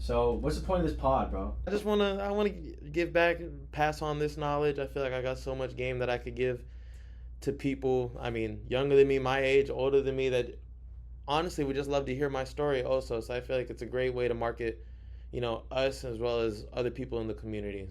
So, what's the point of this pod, bro? I wanna give back, pass on this knowledge. I feel like I got so much game that I could give to people. I mean, younger than me, my age, older than me, that honestly would just love to hear my story also. So I feel like it's a great way to market, us as well as other people in the community.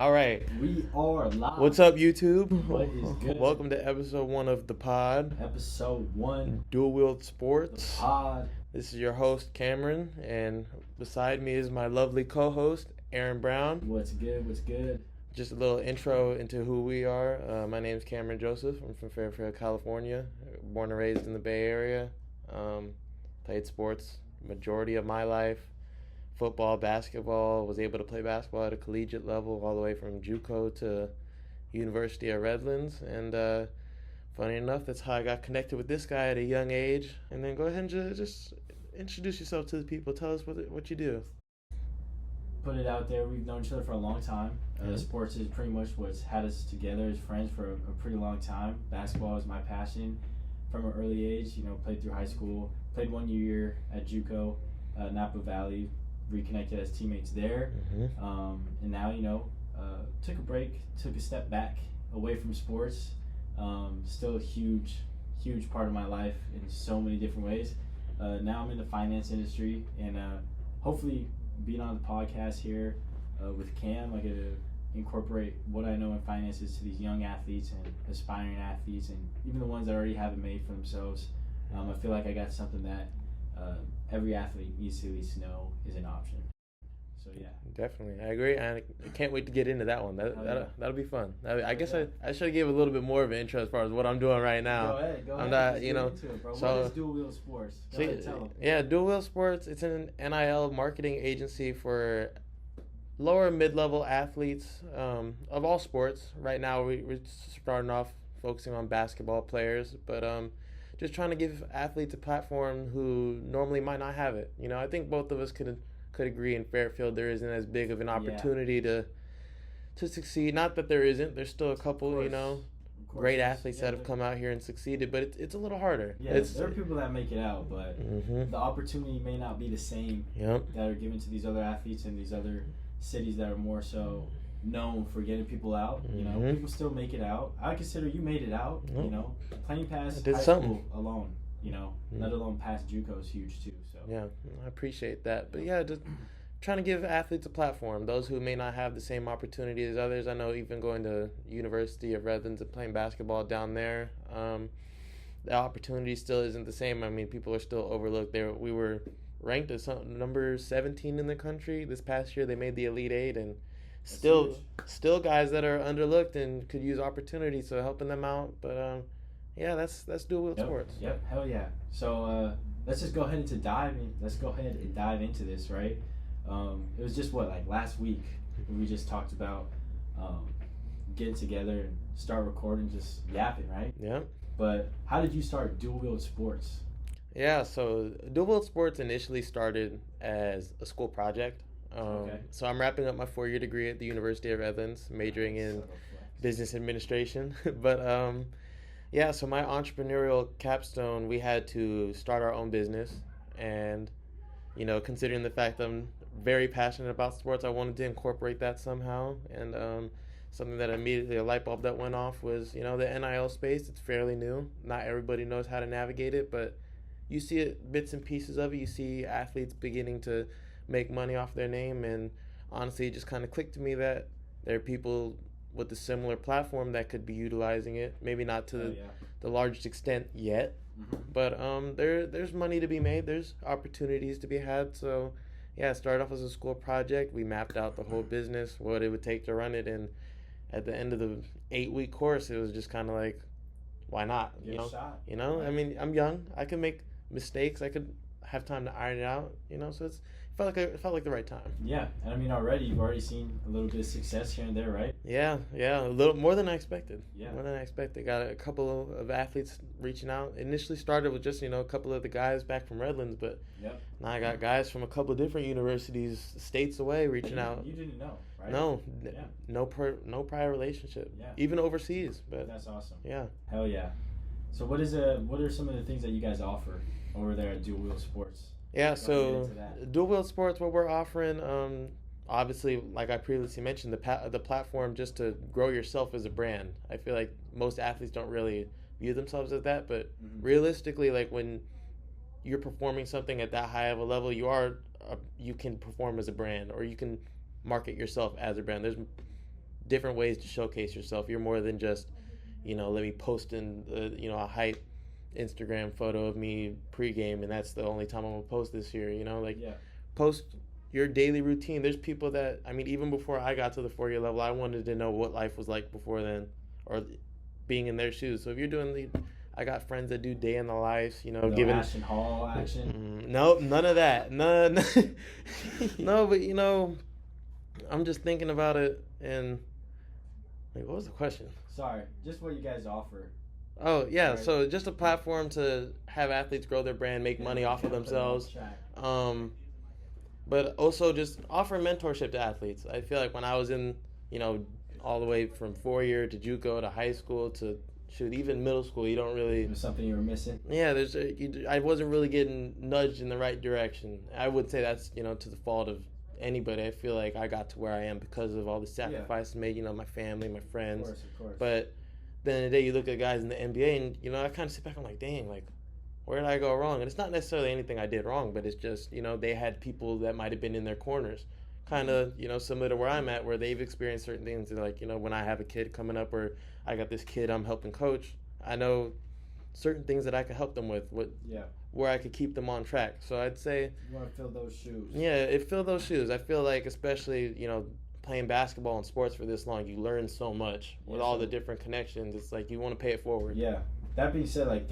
All right. We are live. What's up, YouTube? What is good? Welcome to episode 1 of the pod. Episode 1. Dual Wield Sports. The pod. This is your host, Cameron, and beside me is my lovely co-host, Aaron Brown. What's good? What's good? Just a little intro into who we are. My name's Cameron Joseph. I'm from Fairfield, California. Born and raised in the Bay Area. Played sports majority of my life. Football, basketball. Was able to play basketball at a collegiate level all the way from JUCO to University of Redlands. And funny enough, that's how I got connected with this guy at a young age. And then go ahead and just introduce yourself to the people. Tell us what you do. Put it out there. We've known each other for a long time. Sports is pretty much what's had us together as friends for a pretty long time. Basketball is my passion from an early age. Played through high school. Played 1 year at JUCO, Napa Valley. Reconnected as teammates there. And now, took a break, took a step back away from sports. Still a huge part of my life in so many different ways. Now I'm in the finance industry, and hopefully being on the podcast here with Cam, I get to incorporate what I know in finances to these young athletes and aspiring athletes, and even the ones that already have it made for themselves. I feel like I got something that every athlete needs to at least know is an option. So yeah, definitely, I agree. I can't wait to get into that one. That'll be fun. I guess yeah. I should give a little bit more of an intro as far as what I'm doing right now. Go ahead. I'm not, Let's get into it, bro. So, what is Dual Wield Sports? Go ahead, tell them. Yeah, Dual Wield Sports. It's an NIL marketing agency for lower mid-level athletes of all sports. Right now, we're starting off focusing on basketball players, but just trying to give athletes a platform who normally might not have it. I think both of us could agree in Fairfield there isn't as big of an opportunity to succeed. Not that there isn't. There's still a couple, great athletes that have come out here and succeeded, but it's a little harder. Yeah, there are people that make it out, but the opportunity may not be the same that are given to these other athletes in these other cities that are more so known for getting people out. People still make it out. I consider you made it out. Playing past high school alone. Let alone past JUCO is huge too. So yeah, I appreciate that. But yeah, just trying to give athletes a platform. Those who may not have the same opportunity as others. I know even going to University of Redlands and playing basketball down there, the opportunity still isn't the same. I mean, people are still overlooked. We were ranked as number 17 in the country this past year. They made the Elite Eight, and still guys that are underlooked and could use opportunity. So helping them out, but yeah, that's Dual Wield Sports. Yep, hell yeah. So let's just go ahead and dive into this, right? It was just last week when we just talked about getting together and start recording, just yapping, right? Yeah. But how did you start Dual Wield Sports? Yeah, so Dual Wield Sports initially started as a school project. So I'm wrapping up my 4-year degree at the University of Redlands, majoring in business administration. But yeah, so my entrepreneurial capstone, we had to start our own business. And, considering the fact that I'm very passionate about sports, I wanted to incorporate that somehow. And something that immediately, a light bulb that went off was, the NIL space. It's fairly new. Not everybody knows how to navigate it, but you see it, bits and pieces of it. You see athletes beginning to make money off their name. And honestly, it just kind of clicked to me that there are people with a similar platform that could be utilizing it, maybe not to the largest extent yet, but there's money to be made, there's opportunities to be had. So yeah, started off as a school project. We mapped out the whole business, what it would take to run it, and at the end of the 8-week course, it was just kind of like, why not? Right. I mean, I'm young, I can make mistakes, I could have time to iron it out, so it it felt like the right time. Yeah, and I mean, you've already seen a little bit of success here and there, right? Yeah, a little more than I expected. Yeah, more than I expected. Got a couple of athletes reaching out. Initially started with just a couple of the guys back from Redlands, but now I got guys from a couple of different universities, states away, reaching out. You didn't know, right? No, no prior relationship, even overseas. But that's awesome. Yeah, hell yeah. So what are some of the things that you guys offer over there at Dual Wield Sports? Yeah, so Dual Wield Sports, what we're offering, obviously, like I previously mentioned, the platform just to grow yourself as a brand. I feel like most athletes don't really view themselves as that, but realistically, like when you're performing something at that high of a level, you can perform as a brand, or you can market yourself as a brand. There's different ways to showcase yourself. You're more than just, let me post in a hype Instagram photo of me pregame, and that's the only time I'm gonna post this year. Post your daily routine. There's people that, even before I got to the 4-year level, I wanted to know what life was like before then, or being in their shoes. So if you're doing I got friends that do day in the life, giving Ashton Hall action. No, none of that. None. No, but I'm just thinking about it, and what was the question? Sorry, just what you guys offer. Oh, yeah, right. So just a platform to have athletes grow their brand, make money off of themselves. But also just offer mentorship to athletes. I feel like when I was in, all the way from 4-year to JUCO to high school to even middle school, you don't really... There's something you were missing? Yeah, I wasn't really getting nudged in the right direction. I would say that's, to the fault of anybody. I feel like I got to where I am because of all the sacrifices made, my family, my friends. Of course. But then the day you look at guys in the NBA and, I kind of sit back, I'm like, dang, like, where did I go wrong? And it's not necessarily anything I did wrong, but it's just, they had people that might have been in their corners. Kind of, similar to where I'm at, where they've experienced certain things. Like, when I have a kid coming up, or I got this kid I'm helping coach, I know certain things that I could help them with, where I could keep them on track. So I'd say... You want to fill those shoes. Yeah, fill those shoes. I feel like, especially, playing basketball and sports for this long, you learn so much with all the different connections. It's like you want to pay it forward. Yeah. That being said, like,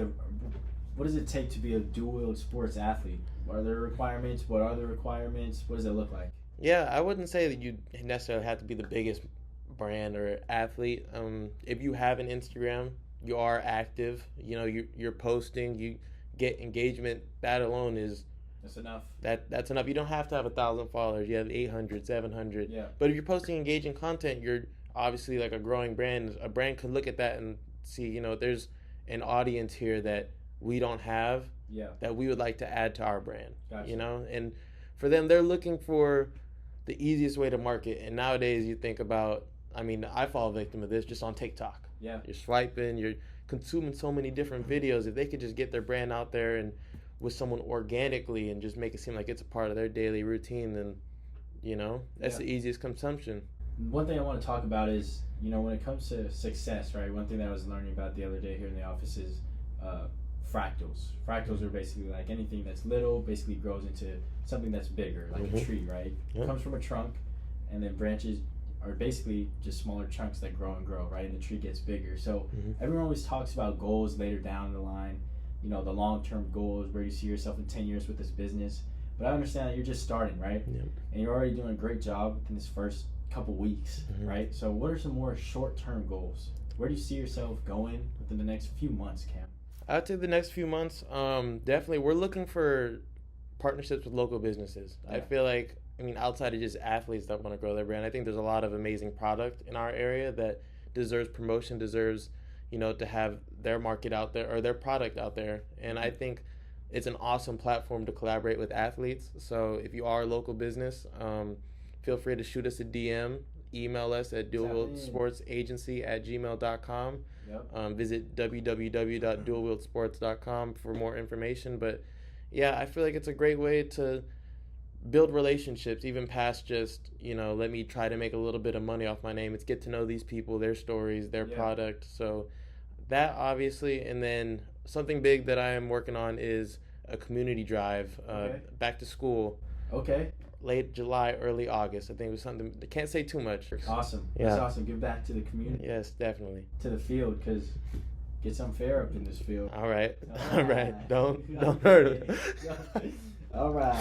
what does it take to be a dual wield sports athlete? What are the requirements? What are the requirements? What does it look like? Yeah, I wouldn't say that you necessarily have to be the biggest brand or athlete. If you have an Instagram, you are active. You're posting. You get engagement. That alone is... That's enough. That's enough. You don't have to have 1,000 followers. You have 800, 700. Yeah. But if you're posting engaging content, you're obviously like a growing brand. A brand could look at that and see, there's an audience here that we don't have. Yeah. That we would like to add to our brand. Gotcha. And for them, they're looking for the easiest way to market. And nowadays, you think about, I fall victim of this just on TikTok. Yeah. You're swiping. You're consuming so many different videos. If they could just get their brand out there and with someone organically and just make it seem like it's a part of their daily routine, then that's the easiest consumption. One thing I want to talk about is when it comes to success, right? One thing that I was learning about the other day here in the office is fractals. Fractals are basically like anything that's little basically grows into something that's bigger, like a tree, right? It comes from a trunk, and then branches are basically just smaller chunks that grow and grow, right? And the tree gets bigger. So everyone always talks about goals later down the line. The long-term goals, where you see yourself in 10 years with this business. But I understand that you're just starting, right? Yep. And you're already doing a great job in this first couple weeks, right? So what are some more short-term goals? Where do you see yourself going within the next few months, Cam? I'd say the next few months, definitely we're looking for partnerships with local businesses. I feel like, outside of just athletes that want to grow their brand, I think there's a lot of amazing product in our area that deserves promotion, deserves to have their market out there or their product out there. And I think it's an awesome platform to collaborate with athletes. So if you are a local business, feel free to shoot us a DM, email us at dualwieldsportsagency@gmail.com. Visit www.dualwieldsports.com for more information. But yeah, I feel like it's a great way to build relationships, even past just, let me try to make a little bit of money off my name. It's get to know these people, their stories, their product. So that obviously, and then something big that I am working on is a community drive, back to school. Okay. Late July, early August. I think it was something, I can't say too much. Awesome. Yeah. That's awesome. Give back to the community. Yes, definitely. To the field, because Gets unfair up in this field. All right. All right. Don't hurt him. All right.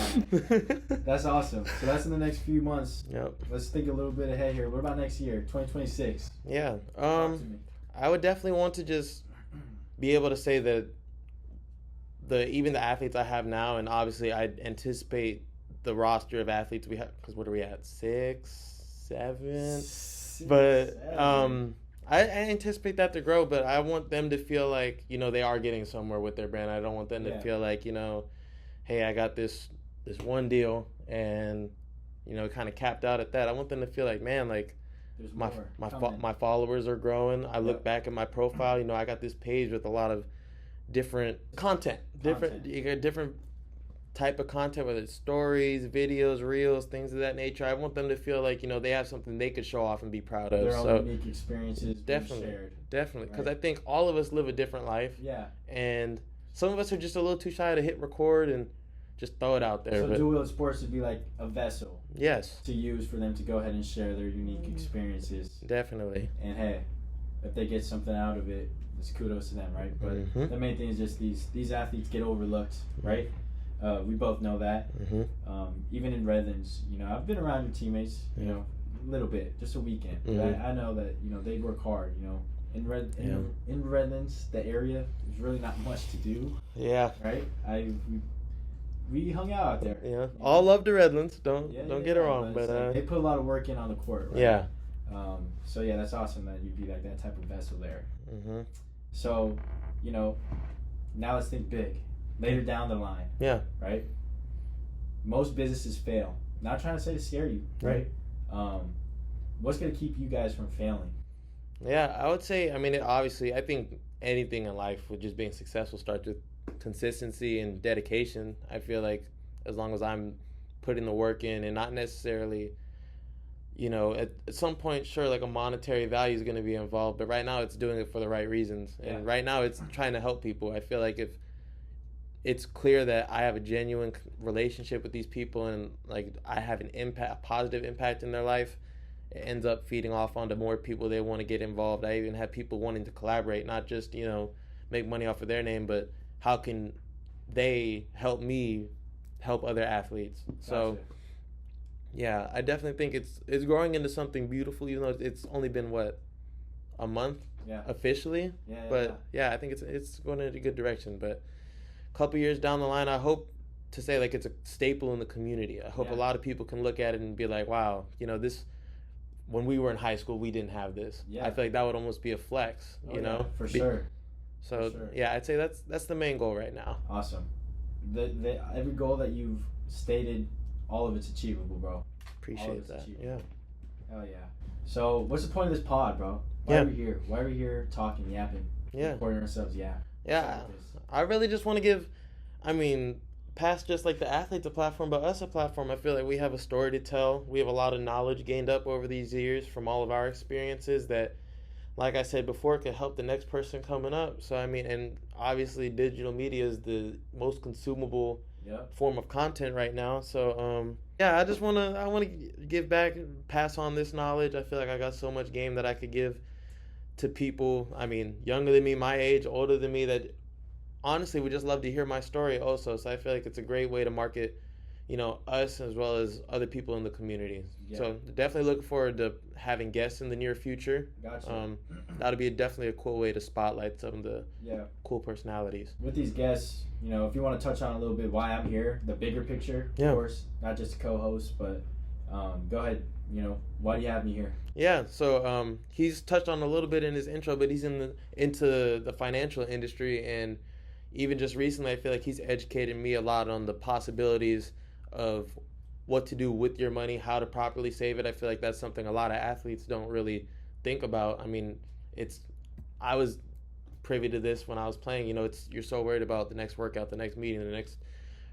That's awesome. So that's in the next few months. Yep. Let's think a little bit ahead here. What about next year, 2026? Yeah. I would definitely want to just be able to say that even the athletes I have now, and obviously I anticipate the roster of athletes we have, because what are we at, 6, 7? But I anticipate that to grow, but I want them to feel like, they are getting somewhere with their brand. I don't want them to feel like, hey, I got this one deal and, kind of capped out at that. I want them to feel like, man, like my followers are growing. I look back at my profile, I got this page with a lot of different content. Different type of content, whether it's stories, videos, reels, things of that nature. I want them to feel like, they have something they could show off and be proud of. Their own unique experiences definitely shared. Definitely, because I think all of us live a different life. Yeah. And some of us are just a little too shy to hit record and just throw it out there. So Dual Wield Sports would be like a vessel. Yes. To use for them to go ahead and share their unique experiences. Definitely. And hey, if they get something out of it, it's kudos to them, right? But the main thing is just these athletes get overlooked, right? We both know that. Even in Redlands, I've been around your teammates, a little bit, just a weekend. But I know that, they work hard, In Redlands, the area, there's really not much to do. Yeah. Right? We hung out there. Yeah. All love the Redlands. Don't get it wrong. But like they put a lot of work in on the court, right? Yeah. So yeah, that's awesome that you'd be like that type of vessel there. So, now let's think big. Later down the line. Yeah. Right? Most businesses fail. Not trying to say to scare you, right? What's going to keep you guys from failing? Yeah, I would say, obviously, I think anything in life with just being successful starts with consistency and dedication. I feel like as long as I'm putting the work in and not necessarily, at some point, sure, like a monetary value is going to be involved, but right now it's doing it for the right reasons. Yeah. And right now it's trying to help people. I feel like if it's clear that I have a genuine relationship with these people and like I have a positive impact in their life, it ends up feeding off onto more people. They want to get involved. I even have people wanting to collaborate, not just, make money off of their name, but how can they help me help other athletes? Gotcha. So yeah, I definitely think it's growing into something beautiful, even though it's only been a month officially. But I think it's going in a good direction. But a couple years down the line, I hope to say like it's a staple in the community. I hope a lot of people can look at it and be like, wow, this, when we were in high school, we didn't have this. I feel like that would almost be a flex, For sure. So I'd say that's the main goal right now. Awesome. The every goal that you've stated, all of it's achievable, bro. Appreciate that. Yeah. Hell yeah. So what's the point of this pod, bro? Why are we here? Why are we here talking, yapping? Recording ourselves, Yeah. I really just want to give, past just like the athletes a platform, but us a platform. I feel like we have a story to tell. We have a lot of knowledge gained up over these years from all of our experiences that, like I said before, could help the next person coming up. So, and obviously digital media is the most consumable form of content right now. So, I just want to give back and pass on this knowledge. I feel like I got so much game that I could give to people, younger than me, my age, older than me, that honestly would just love to hear my story also. So I feel like it's a great way to market, us as well as other people in the community. So definitely looking forward to having guests in the near future. Gotcha. That'll be definitely a cool way to spotlight some of the cool personalities. With these guests, if you want to touch on a little bit why I'm here, the bigger picture, of course, not just a co-host, but go ahead. Why do you have me here? Yeah, so he's touched on a little bit in his intro, but he's into the financial industry, and even just recently, I feel like he's educated me a lot on the possibilities of what to do with your money, how to properly save it. I feel like that's something a lot of athletes don't really think about. I was privy to this when I was playing. You're so worried about the next workout, the next meeting, the next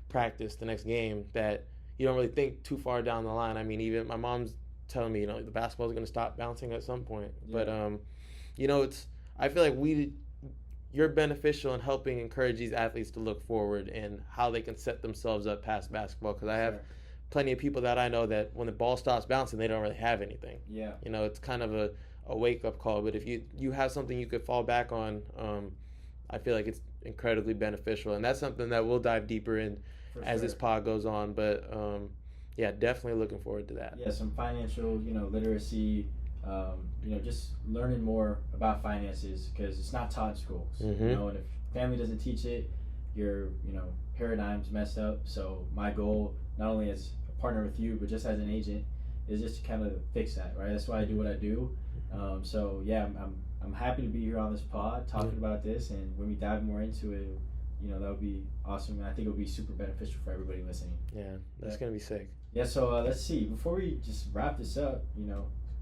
practice, the next game, that you don't really think too far down the line. Even my mom's telling me, the basketball's going to stop bouncing at some point. But, I feel like you're beneficial in helping encourage these athletes to look forward and how they can set themselves up past basketball. Because I have plenty of people that I know that when the ball stops bouncing, they don't really have anything. Yeah. It's kind of a wake-up call. But if you have something you could fall back on, I feel like it's incredibly beneficial, and that's something that we'll dive deeper in as this pod goes on. But yeah, definitely looking forward to that. Yeah, some financial, literacy, just learning more about finances, because it's not taught in schools. Mm-hmm. And if family doesn't teach it, your paradigm's messed up. So my goal, not only as a partner with you, but just as an agent, is just to kind of fix that, right? That's why I do what I do. So yeah, I'm happy to be here on this pod talking about this, and when we dive more into it, that would be awesome, and I think it would be super beneficial for everybody listening. Yeah, that's gonna be sick. Yeah, so let's see. Before we just wrap this up,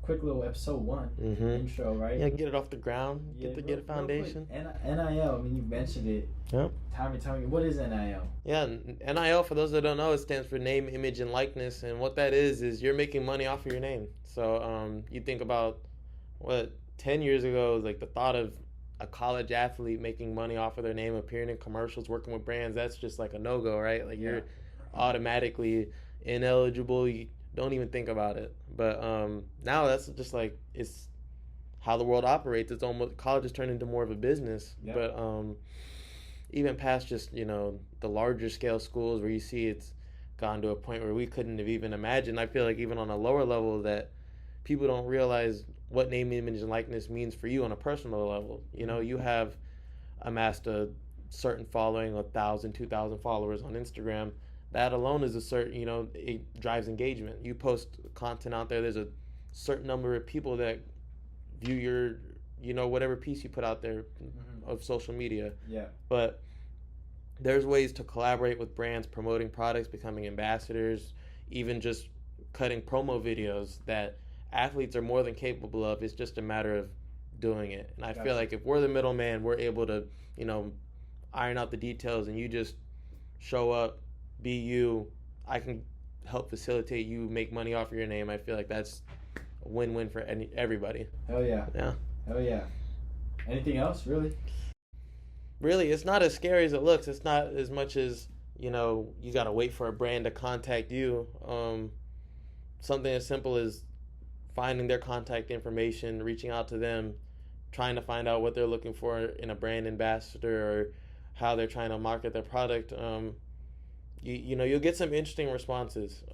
quick little episode 1 intro, right? Yeah, get it off the ground, get a foundation. NIL, you've mentioned it. Yep. Tell me, what is NIL? Yeah, NIL, for those that don't know, it stands for name, image, and likeness, and what that is you're making money off of your name. So you think about 10 years ago, like the thought of a college athlete making money off of their name, appearing in commercials, working with brands, that's just like a no-go, right? Like you're automatically ineligible. You don't even think about it. But now that's just like, it's how the world operates. It's almost, college has turned into more of a business. Yeah. But even past just, the larger scale schools where you see it's gone to a point where we couldn't have even imagined. I feel like even on a lower level that people don't realize what name, image, and likeness means for you on a personal level. You have amassed a certain following, 1,000, 2,000 followers on Instagram. That alone is a certain, it drives engagement. You post content out there, there's a certain number of people that view your, whatever piece you put out there of social media. Yeah. But there's ways to collaborate with brands, promoting products, becoming ambassadors, even just cutting promo videos that athletes are more than capable of. It's just a matter of doing it. And I feel like if we're the middleman, we're able to, iron out the details, and you just show up, be you. I can help facilitate you make money off of your name. I feel like that's a win-win for everybody. Hell yeah. Yeah. Hell yeah. Anything else, really? Really, it's not as scary as it looks. It's not as much as, you got to wait for a brand to contact you. Something as simple as finding their contact information, reaching out to them, trying to find out what they're looking for in a brand ambassador or how they're trying to market their product. You'll get some interesting responses.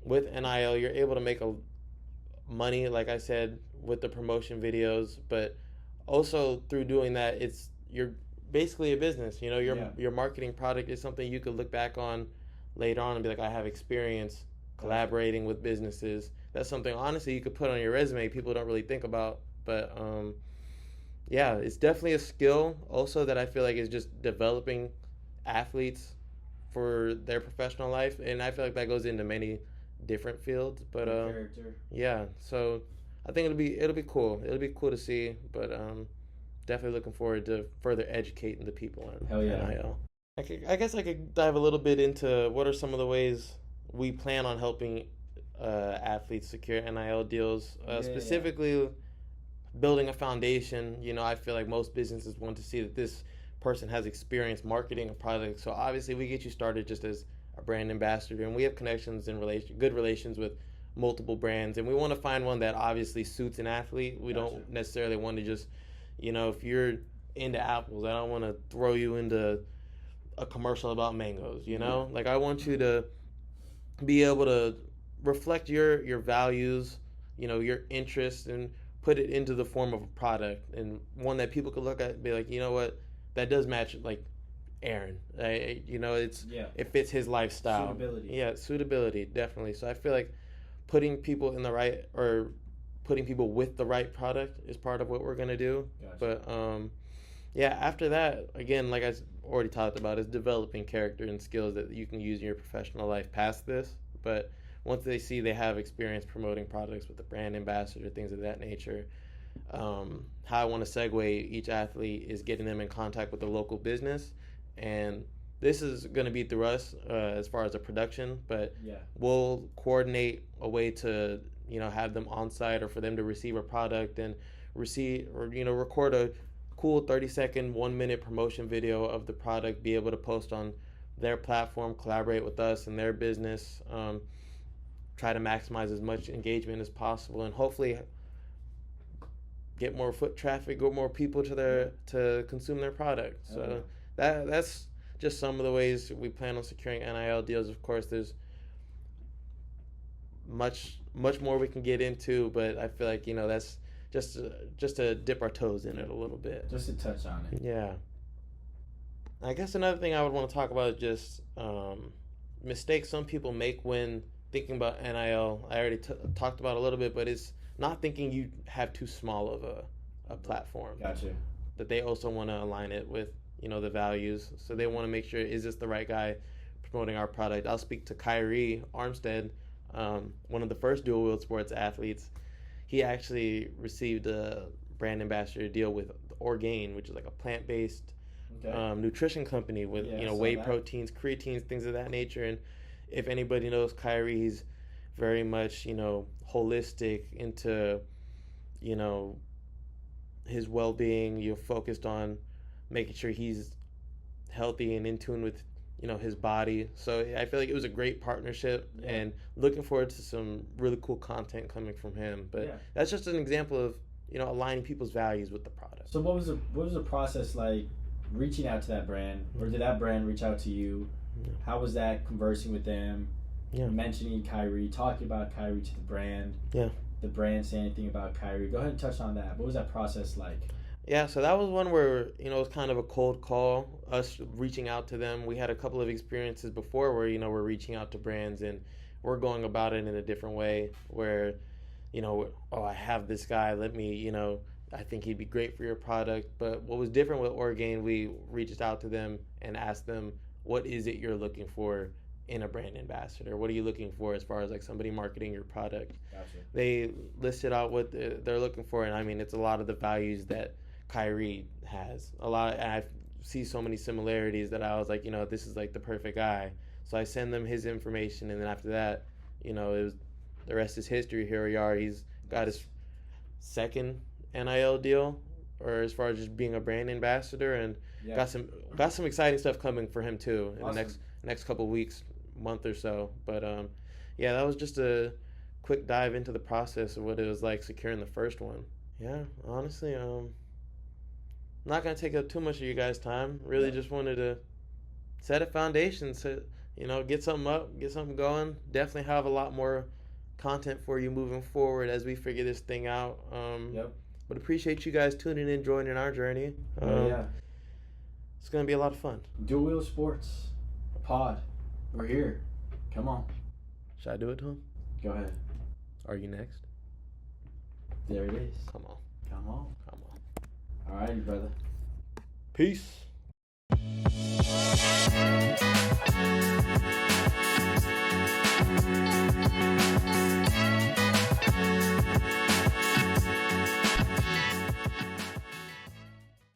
With NIL, you're able to make money, like I said, with the promotion videos, but also through doing that, you're basically a business. Your marketing product is something you could look back on later on and be like, I have experience collaborating with businesses. That's something, honestly, you could put on your resume. People don't really think about, but yeah, it's definitely a skill also that I feel like is just developing athletes for their professional life, and I feel like that goes into many different fields. But yeah, so I think it'll be cool. It'll be cool to see, but definitely looking forward to further educating the people on NIL. I guess I could dive a little bit into what are some of the ways we plan on helping athletes secure NIL deals, specifically building a foundation. I feel like most businesses want to see that this person has experience marketing a product. So obviously we get you started just as a brand ambassador, and we have connections and good relations with multiple brands, and we want to find one that obviously suits an athlete. We don't necessarily want to just, if you're into apples, I don't want to throw you into a commercial about mangoes, Like I want you to be able to reflect your values, your interests, and put it into the form of a product, and one that people could look at and be like, you know what, that does match, like Aaron. It fits his lifestyle. Suitability. Yeah, suitability, definitely. So I feel like putting people with the right product is part of what we're gonna do. Gotcha. But after that, again, like I already talked about, is developing character and skills that you can use in your professional life past this. But once they see they have experience promoting products with a brand ambassador, things of that nature, how I want to segue each athlete is getting them in contact with the local business. And this is going to be through us as far as a production, but we'll coordinate a way to, have them on site or for them to receive a product and record a cool 30-second, 1-minute promotion video of the product, be able to post on their platform, collaborate with us and their business, try to maximize as much engagement as possible, and hopefully get more foot traffic, get more people to consume their product. So that's just some of the ways we plan on securing NIL deals. Of course, there's much more we can get into, but I feel like that's just to dip our toes in it a little bit. Just to touch on it. Yeah. I guess another thing I would want to talk about is just mistakes some people make when thinking about NIL. I already talked about it a little bit, but it's not thinking you have too small of a platform. Gotcha. That they also want to align it with the values. So they want to make sure, is this the right guy promoting our product? I'll speak to Kyrie Armstead, one of the first Dual Wield Sports athletes. He actually received a brand ambassador deal with Orgain, which is like a plant-based nutrition company with whey proteins, creatines, things of that nature. And if anybody knows Kyrie, he's very much holistic into his well-being. You're focused on making sure he's healthy and in tune with his body. So I feel like it was a great partnership, and looking forward to some really cool content coming from him. But that's just an example of aligning people's values with the product. So what was the process like reaching out to that brand, or did that brand reach out to you? How was that conversing with them? Mentioning Kyrie, talking about Kyrie to the brand. The brand saying anything about Kyrie. Go ahead and touch on that. What was that process like? Yeah, so that was one where, it was kind of a cold call, us reaching out to them. We had a couple of experiences before where, we're reaching out to brands and we're going about it in a different way where, I have this guy, let me, I think he'd be great for your product. But what was different with Orgain, we reached out to them and asked them, what is it you're looking for in a brand ambassador? What are you looking for as far as like somebody marketing your product? Gotcha. They listed out what they're looking for, and I mean, it's a lot of the values that Kyrie has. And I see so many similarities that I was like, this is like the perfect guy. So I send them his information, and then after that, it was the rest is history. Here we are. He's got his second NIL deal, or as far as just being a brand ambassador, and got some exciting stuff coming for him too in the next couple of weeks, month or so. But that was just a quick dive into the process of what it was like securing the first one. Yeah, honestly, I'm not gonna take up too much of you guys' time. Really, just wanted to set a foundation, get something up, get something going. Definitely have a lot more content for you moving forward as we figure this thing out. But appreciate you guys tuning in, joining our journey. It's gonna be a lot of fun. Dual Wield Sports, a pod. We're here. Come on. Should I do it to him? Go ahead. Are you next? There it is. Come on. Come on. Come on. All righty, brother. Peace.